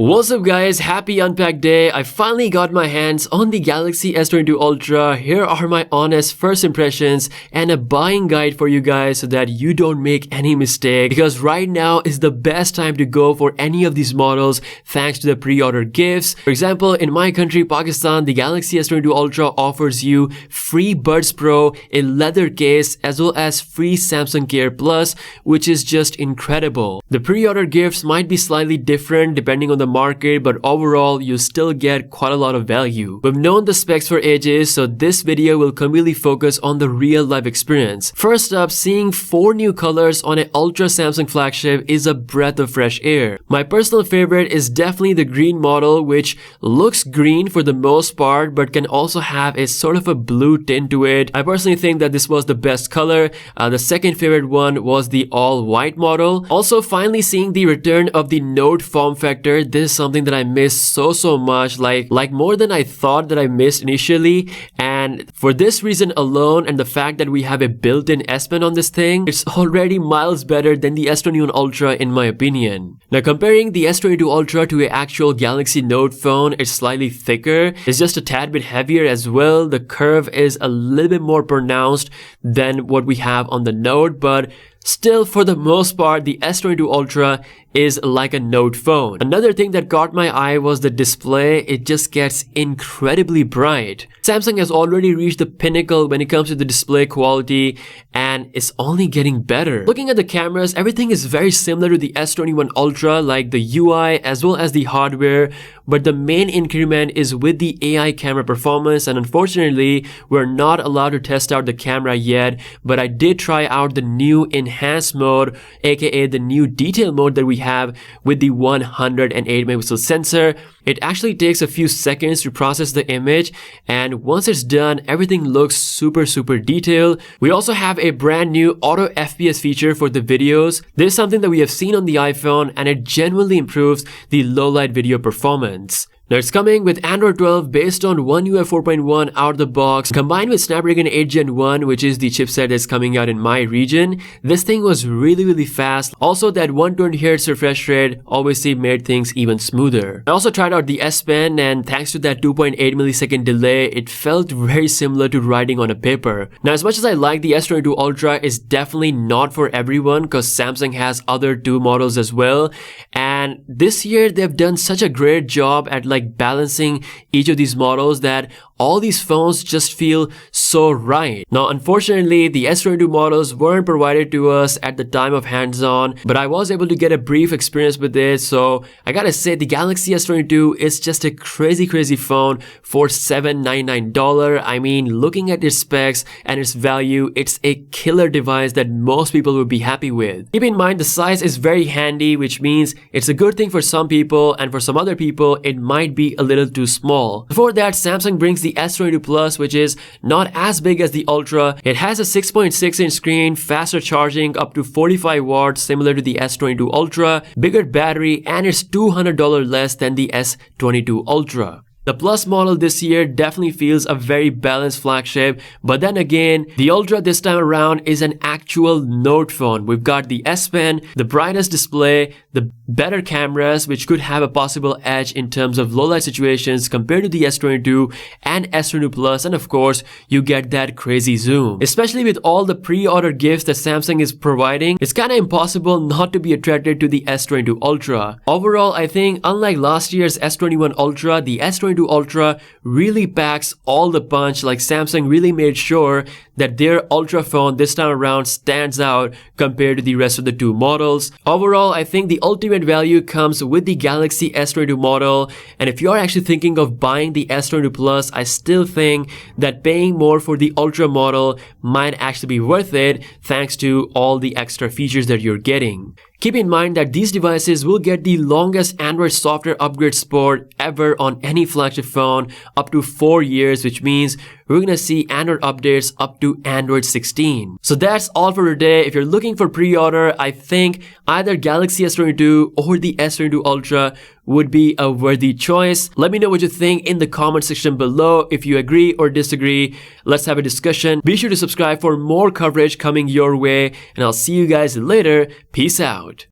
What's up guys, happy unpack day. I finally got my hands on the Galaxy S22 Ultra. Here are my honest first impressions and a buying guide for you guys so that you don't make any mistake, because right now is the best time to go for any of these models thanks to the pre-order gifts. For example, in my country Pakistan, the Galaxy S22 Ultra offers you free Buds Pro, a leather case, as well as free Samsung Care Plus, which is just incredible. The pre-order gifts might be slightly different depending on the market, but overall you still get quite a lot of value. We've known the specs for ages, so this video will completely focus on the real life experience. First up, seeing 4 new colors on an Ultra Samsung flagship is a breath of fresh air. My personal favorite is definitely the green model, which looks green for the most part but can also have a sort of a blue tint to it. I personally think that this was the best color. The second favorite one was the all white model. Also, finally seeing the return of the Note form factor. This is something that I missed so much, like more than I thought that I missed initially. And for this reason alone, and the fact that we have a built-in S Pen on this thing, it's already miles better than the S21 Ultra in my opinion. Now, comparing the S22 Ultra to an actual Galaxy Note phone, it's slightly thicker. It's just a tad bit heavier as well. The curve is a little bit more pronounced than what we have on the Note, but still, for the most part, the S22 Ultra is like a Note phone. Another thing that caught my eye was the display. It just gets incredibly bright. Samsung has already reached the pinnacle when it comes to the display quality, and it's only getting better. Looking at the cameras, everything is very similar to the S21 Ultra, like the UI as well as the hardware, but the main increment is with the AI camera performance, and unfortunately, we're not allowed to test out the camera yet, but I did try out the new enhanced mode, aka the new detail mode that we have with the 108 megapixel sensor. It actually takes a few seconds to process the image, and once it's done, everything looks super detailed. We also have a brand new auto FPS feature for the videos. This is something that we have seen on the iPhone, and it genuinely improves the low light video performance. Now, it's coming with Android 12 based on One UI 4.1 out of the box, combined with Snapdragon 8 Gen 1, which is the chipset that's coming out in my region. This thing was really fast. Also, that 120Hz refresh rate obviously made things even smoother. I also tried out the S Pen, and thanks to that 2.8 millisecond delay, it felt very similar to writing on a paper. Now, as much as I like the S22 Ultra, it's definitely not for everyone, because Samsung has other 2 models as well. And this year, they've done such a great job at balancing each of these models that all these phones just feel so right. Now, unfortunately, the S22 models weren't provided to us at the time of hands-on, but I was able to get a brief experience with it. So I gotta say, the Galaxy S22 is just a crazy phone for $799. I mean, looking at its specs and its value, it's a killer device that most people would be happy with. Keep in mind, the size is very handy, which means it's a good thing for some people, and for some other people, it might be a little too small. Before that, Samsung brings the S22 Plus, which is not as big as the Ultra. It has a 6.6-inch screen, faster charging up to 45 watts similar to the S22 Ultra, bigger battery, and it's $200 less than the S22 Ultra. The Plus model this year definitely feels a very balanced flagship, but then again, the Ultra this time around is an actual Note phone. We've got the S Pen, the brightest display, the better cameras, which could have a possible edge in terms of low light situations compared to the S22 and S22 Plus, and of course, you get that crazy zoom. Especially with all the pre-order gifts that Samsung is providing, it's kinda impossible not to be attracted to the S22 Ultra. Overall, I think unlike last year's S21 Ultra, the S22 Ultra really packs all the punch. Like, Samsung really made sure that their Ultra phone this time around stands out compared to the rest of the 2 models. Overall, I think the ultimate value comes with the Galaxy S22 model, and if you're actually thinking of buying the S22 Plus, I still think that paying more for the Ultra model might actually be worth it thanks to all the extra features that you're getting. Keep in mind that these devices will get the longest Android software upgrade support ever on any flagship phone, up to 4 years, which means we're gonna see Android updates up to Android 16. So that's all for today. If you're looking for pre-order, I think either Galaxy S22 or the S22 Ultra would be a worthy choice. Let me know what you think in the comment section below. If you agree or disagree, let's have a discussion. Be sure to subscribe for more coverage coming your way, and I'll see you guys later. Peace out.